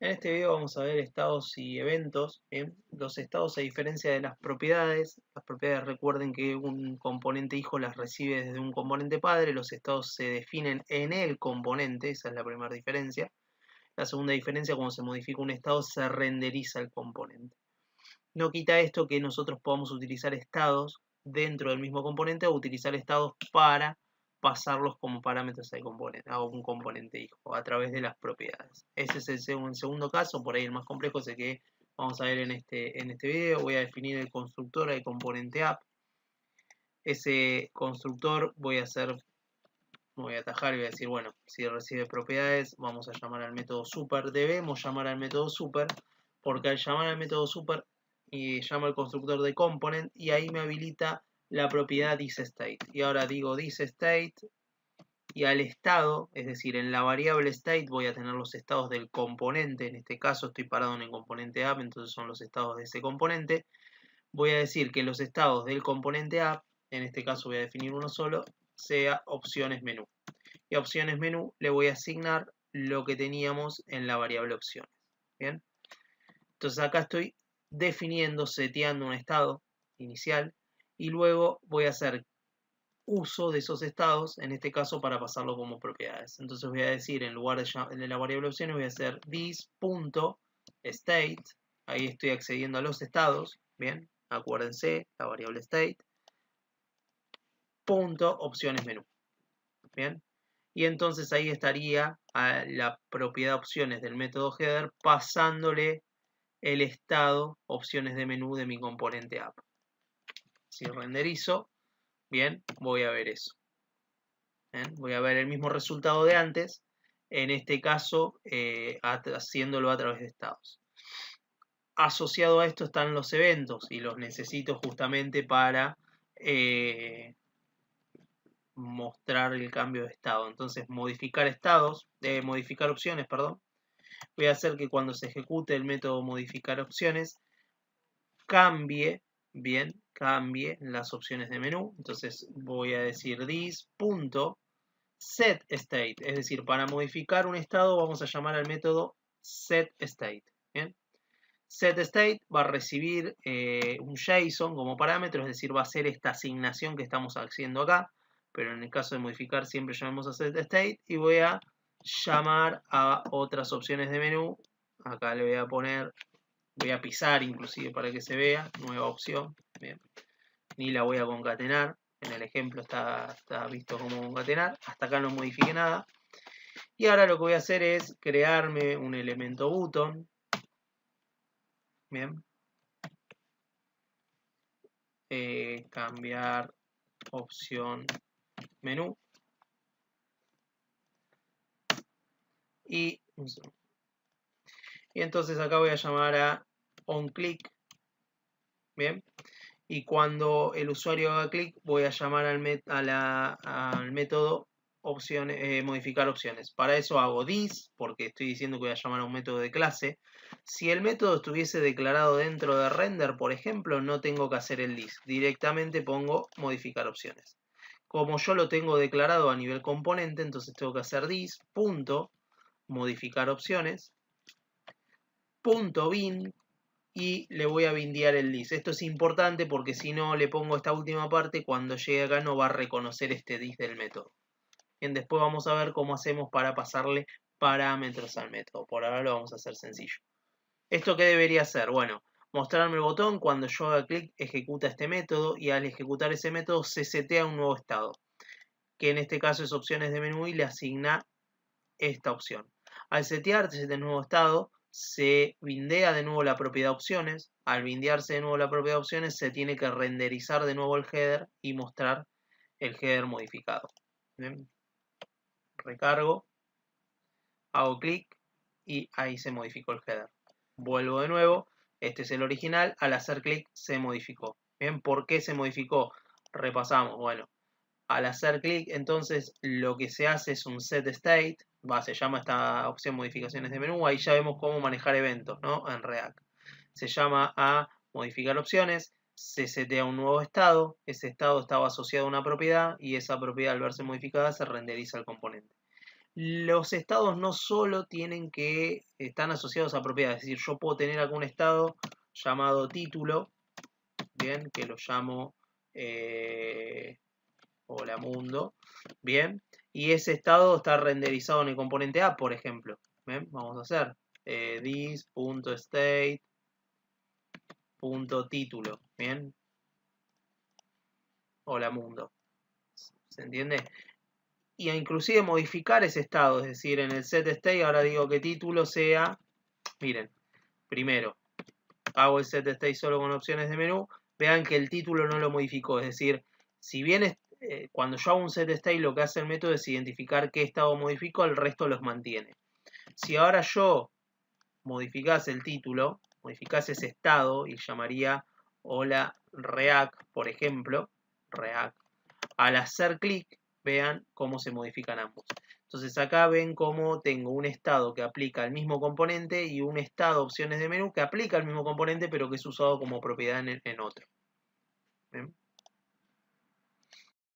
En este video vamos a ver estados y eventos. Bien, los estados, a diferencia de las propiedades recuerden que un componente hijo las recibe desde un componente padre. Los estados se definen en el componente, esa es la primera diferencia. La segunda diferencia, cuando se modifica un estado, se renderiza el componente. No quita esto que nosotros podamos utilizar estados dentro del mismo componente o utilizar estados para pasarlos como parámetros a un componente hijo a través de las propiedades. Ese es el segundo caso, por ahí el más complejo es el que vamos a ver en este video. Voy a definir el constructor del componente app. Ese constructor voy a atajar y voy a decir, bueno, si recibe propiedades, vamos a llamar al método super. Debemos llamar al método super porque al llamar al método super llama al constructor de component y ahí me habilita la propiedad thisState. Y ahora digo thisState y al estado, es decir, en la variable state voy a tener los estados del componente. En este caso estoy parado en el componente app, entonces son los estados de ese componente. Voy a decir que los estados del componente app, en este caso voy a definir uno solo, sea opciones menú. Y a opciones menú le voy a asignar lo que teníamos en la variable opciones. Bien. Entonces acá estoy definiendo, seteando un estado inicial y luego voy a hacer uso de esos estados, en este caso para pasarlo como propiedades. Entonces voy a decir, en lugar de la variable opciones, voy a hacer this.state. Ahí estoy accediendo a los estados. Bien, acuérdense, la variable state. Punto opciones menú. Bien. Y entonces ahí estaría a la propiedad opciones del método header pasándole el estado opciones de menú de mi componente app. Si renderizo, bien, voy a ver eso. Bien, voy a ver el mismo resultado de antes, en este caso haciéndolo a través de estados. Asociado a esto están los eventos y los necesito justamente para mostrar el cambio de estado. Entonces modificar opciones, perdón. Voy a hacer que cuando se ejecute el método modificar opciones cambie las opciones de menú. Entonces voy a decir this.setState, es decir, para modificar un estado vamos a llamar al método setState. Bien. SetState va a recibir un JSON como parámetro, es decir, va a ser esta asignación que estamos haciendo acá, pero en el caso de modificar siempre llamamos a setState y voy a llamar a otras opciones de menú. Acá le voy a pisar inclusive para que se vea, nueva opción. Bien. Ni la voy a concatenar, en el ejemplo está visto como concatenar, hasta acá no modifique nada. Y ahora lo que voy a hacer es crearme un elemento button. Bien. Cambiar opción menú y entonces acá voy a llamar a onClick. Bien, y cuando el usuario haga clic voy a llamar al método opciones, modificar opciones. Para eso hago this, porque estoy diciendo que voy a llamar a un método de clase. Si el método estuviese declarado dentro de render, por ejemplo, no tengo que hacer el this, directamente pongo modificar opciones. Como yo lo tengo declarado a nivel componente, entonces tengo que hacer this, punto, modificar opciones, punto bin, y le voy a bindear el this. Esto es importante porque si no le pongo esta última parte, cuando llegue acá no va a reconocer este this del método. Bien, después vamos a ver cómo hacemos para pasarle parámetros al método. Por ahora lo vamos a hacer sencillo. ¿Esto qué debería hacer? Bueno, mostrarme el botón, cuando yo haga clic ejecuta este método y al ejecutar ese método se setea un nuevo estado, que en este caso es opciones de menú y le asigna esta opción. Al setearse este nuevo estado, se bindea de nuevo la propiedad opciones. Al bindearse de nuevo la propiedad opciones, se tiene que renderizar de nuevo el header y mostrar el header modificado. ¿Bien? Recargo, hago clic y ahí se modificó el header. Vuelvo de nuevo, este es el original, al hacer clic se modificó. Bien, ¿por qué se modificó? Repasamos, bueno, al hacer clic entonces lo que se hace es un setState, se llama esta opción modificaciones de menú, ahí ya vemos cómo manejar eventos, ¿no? En React. Se llama a modificar opciones, se setea un nuevo estado, ese estado estaba asociado a una propiedad y esa propiedad al verse modificada se renderiza el componente. Los estados no solo tienen que están asociados a propiedades, es decir, yo puedo tener algún estado llamado título, bien, que lo llamo hola mundo, bien, y ese estado está renderizado en el componente A, por ejemplo. ¿Bien? Vamos a hacer this.state.título, bien, hola mundo, ¿se entiende? Y inclusive modificar ese estado, es decir, en el setState ahora digo que título sea, miren, primero hago el setState solo con opciones de menú, vean que el título no lo modificó, es decir, si bien cuando yo hago un setState lo que hace el método es identificar qué estado modificó, el resto los mantiene. Si ahora yo modificase el título, modificase ese estado y llamaría hola React, por ejemplo, React, al hacer clic, vean cómo se modifican ambos. Entonces acá ven cómo tengo un estado que aplica el mismo componente y un estado opciones de menú que aplica el mismo componente pero que es usado como propiedad en otro.